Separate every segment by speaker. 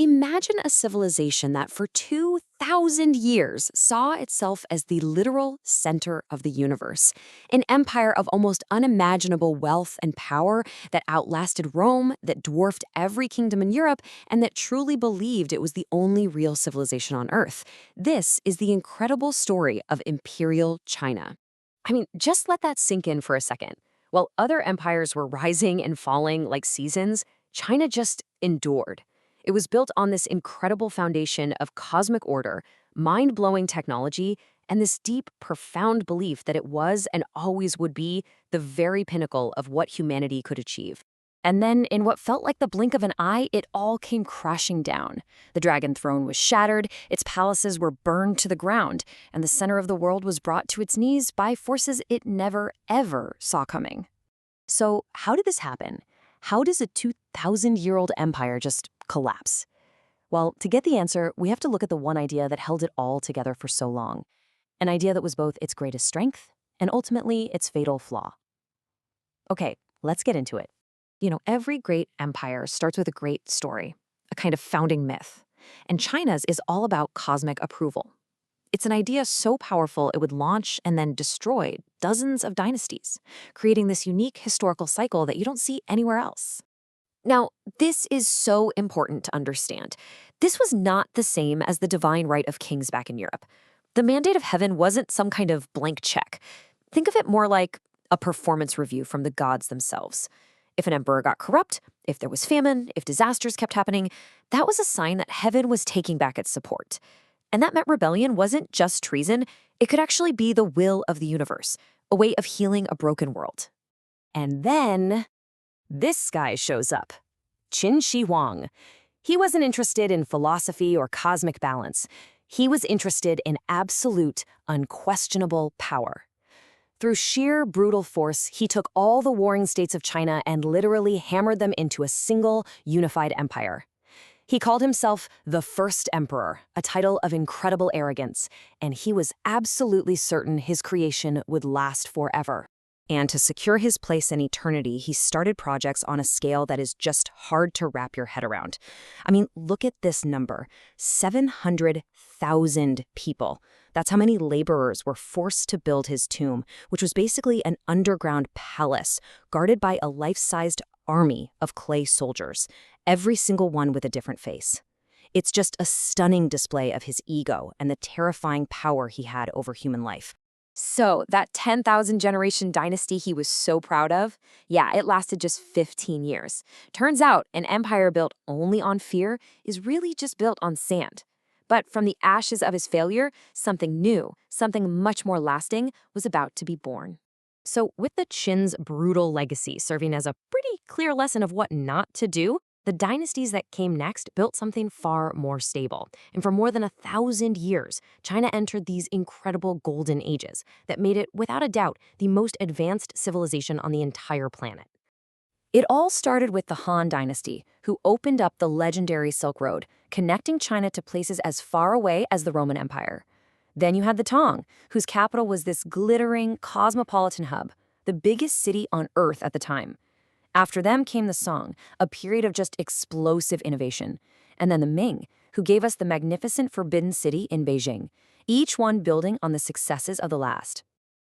Speaker 1: Imagine a civilization that for 2,000 years saw itself as the literal center of the universe, an empire of almost unimaginable wealth and power that outlasted Rome, that dwarfed every kingdom in Europe, and that truly believed it was the only real civilization on Earth. This is the incredible story of Imperial China. I mean, just let that sink in for a second. While other empires were rising and falling like seasons, China just endured. It was built on this incredible foundation of cosmic order, mind-blowing technology, and this deep, profound belief that it was and always would be the very pinnacle of what humanity could achieve. And then, in what felt like the blink of an eye, it all came crashing down. The Dragon Throne was shattered, its palaces were burned to the ground, and the center of the world was brought to its knees by forces it never, ever saw coming. So, how did this happen? How does a 2,000-year-old empire just collapse? Well, to get the answer, we have to look at the one idea that held it all together for so long. An idea that was both its greatest strength and ultimately its fatal flaw. Okay, let's get into it. You know, every great empire starts with a great story, a kind of founding myth. And China's is all about cosmic approval. It's an idea so powerful it would launch and then destroy dozens of dynasties, creating this unique historical cycle that you don't see anywhere else. Now, this is so important to understand. This was not the same as the divine right of kings back in Europe. The mandate of heaven wasn't some kind of blank check. Think of it more like a performance review from the gods themselves. If an emperor got corrupt, if there was famine, if disasters kept happening, that was a sign that heaven was taking back its support. And that meant rebellion wasn't just treason, it could actually be the will of the universe, a way of healing a broken world. And then, this guy shows up. Qin Shi Huang. He wasn't interested in philosophy or cosmic balance. He was interested in absolute, unquestionable power. Through sheer brutal force, he took all the warring states of China and literally hammered them into a single, unified empire. He called himself the First Emperor, a title of incredible arrogance, and he was absolutely certain his creation would last forever. And to secure his place in eternity, he started projects on a scale that is just hard to wrap your head around. I mean, look at this number, 700,000 people. That's how many laborers were forced to build his tomb, which was basically an underground palace guarded by a life-sized army of clay soldiers, every single one with a different face. It's just a stunning display of his ego and the terrifying power he had over human life. So, that 10,000 generation dynasty he was so proud of, yeah, it lasted just 15 years. Turns out, an empire built only on fear is really just built on sand. But from the ashes of his failure, something new, something much more lasting, was about to be born. So, with the Qin's brutal legacy serving as a pretty clear lesson of what not to do, the dynasties that came next built something far more stable. And for more than 1,000 years, China entered these incredible golden ages that made it, without a doubt, the most advanced civilization on the entire planet. It all started with the Han Dynasty, who opened up the legendary Silk Road, connecting China to places as far away as the Roman Empire. Then you had the Tang, whose capital was this glittering, cosmopolitan hub, the biggest city on Earth at the time. After them came the Song, a period of just explosive innovation. And then the Ming, who gave us the magnificent Forbidden City in Beijing, each one building on the successes of the last.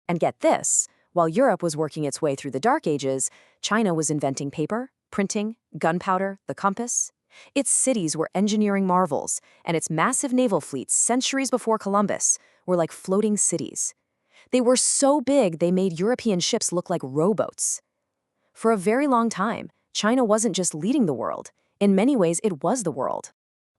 Speaker 1: And get this, while Europe was working its way through the Dark Ages, China was inventing paper, printing, gunpowder, the compass. Its cities were engineering marvels, and its massive naval fleets centuries before Columbus were like floating cities. They were so big they made European ships look like rowboats. For a very long time, China wasn't just leading the world. In many ways, it was the world.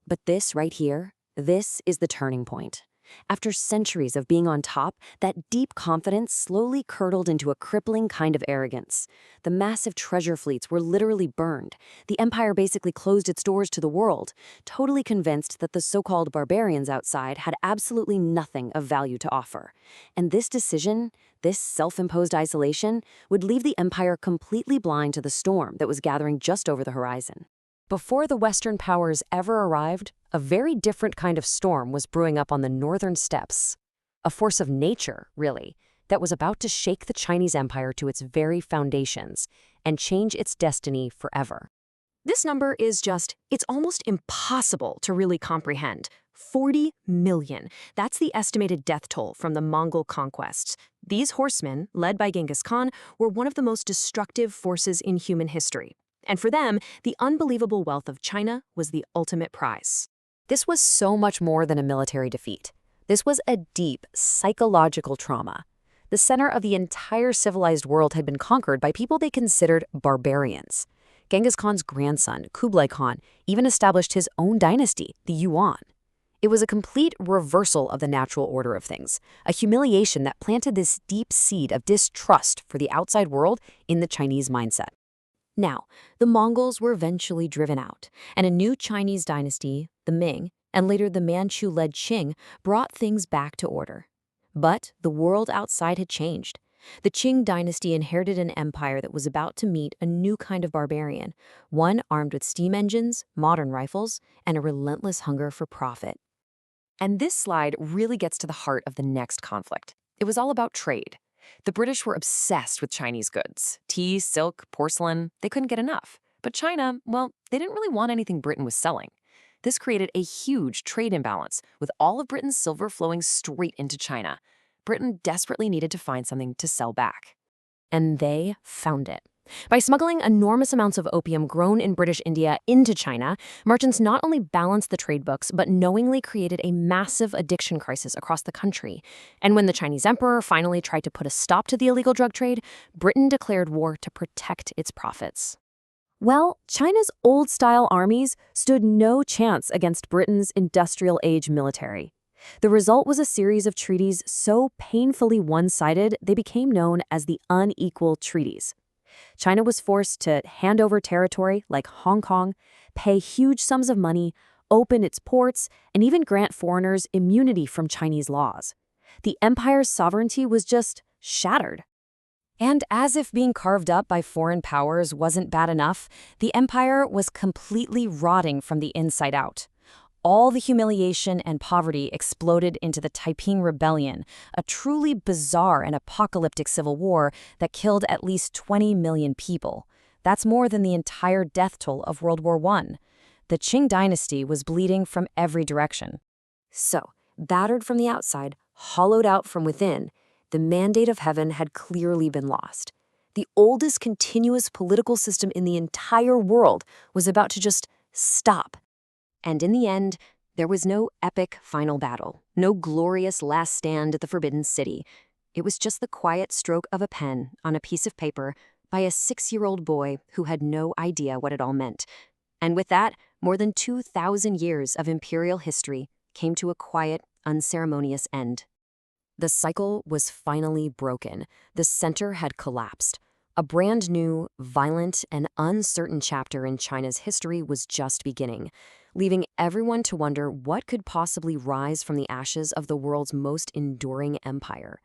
Speaker 1: But this right here, this is the turning point. After centuries of being on top, that deep confidence slowly curdled into a crippling kind of arrogance. The massive treasure fleets were literally burned. The empire basically closed its doors to the world, totally convinced that the so-called barbarians outside had absolutely nothing of value to offer. And this decision, this self-imposed isolation, would leave the empire completely blind to the storm that was gathering just over the horizon. Before the Western powers ever arrived, a very different kind of storm was brewing up on the northern steppes. A force of nature, really, that was about to shake the Chinese empire to its very foundations and change its destiny forever. This number is it's almost impossible to really comprehend. 40 million. That's the estimated death toll from the Mongol conquests. These horsemen, led by Genghis Khan, were one of the most destructive forces in human history. And for them, the unbelievable wealth of China was the ultimate prize. This was so much more than a military defeat. This was a deep psychological trauma. The center of the entire civilized world had been conquered by people they considered barbarians. Genghis Khan's grandson, Kublai Khan, even established his own dynasty, the Yuan. It was a complete reversal of the natural order of things, a humiliation that planted this deep seed of distrust for the outside world in the Chinese mindset. Now, the Mongols were eventually driven out, and a new Chinese dynasty, the Ming, and later the Manchu-led Qing, brought things back to order. But the world outside had changed. The Qing dynasty inherited an empire that was about to meet a new kind of barbarian, one armed with steam engines, modern rifles, and a relentless hunger for profit. And this slide really gets to the heart of the next conflict. It was all about trade. The British were obsessed with Chinese goods. Tea, silk, porcelain, they couldn't get enough. But China, well, they didn't really want anything Britain was selling. This created a huge trade imbalance, with all of Britain's silver flowing straight into China. Britain desperately needed to find something to sell back. And they found it. By smuggling enormous amounts of opium grown in British India into China, merchants not only balanced the trade books, but knowingly created a massive addiction crisis across the country. And when the Chinese emperor finally tried to put a stop to the illegal drug trade, Britain declared war to protect its profits. Well, China's old-style armies stood no chance against Britain's industrial age military. The result was a series of treaties so painfully one-sided they became known as the unequal treaties. China was forced to hand over territory like Hong Kong, pay huge sums of money, open its ports, and even grant foreigners immunity from Chinese laws. The empire's sovereignty was just shattered. And as if being carved up by foreign powers wasn't bad enough, the empire was completely rotting from the inside out. All the humiliation and poverty exploded into the Taiping Rebellion, a truly bizarre and apocalyptic civil war that killed at least 20 million people. That's more than the entire death toll of World War I. The Qing dynasty was bleeding from every direction. So, battered from the outside, hollowed out from within, the mandate of heaven had clearly been lost. The oldest continuous political system in the entire world was about to just stop. And in the end, there was no epic final battle, no glorious last stand at the Forbidden City. It was just the quiet stroke of a pen on a piece of paper by a 6-year-old boy who had no idea what it all meant. And with that, more than 2,000 years of imperial history came to a quiet, unceremonious end. The cycle was finally broken. The center had collapsed. A brand new, violent, and uncertain chapter in China's history was just beginning, leaving everyone to wonder what could possibly rise from the ashes of the world's most enduring empire.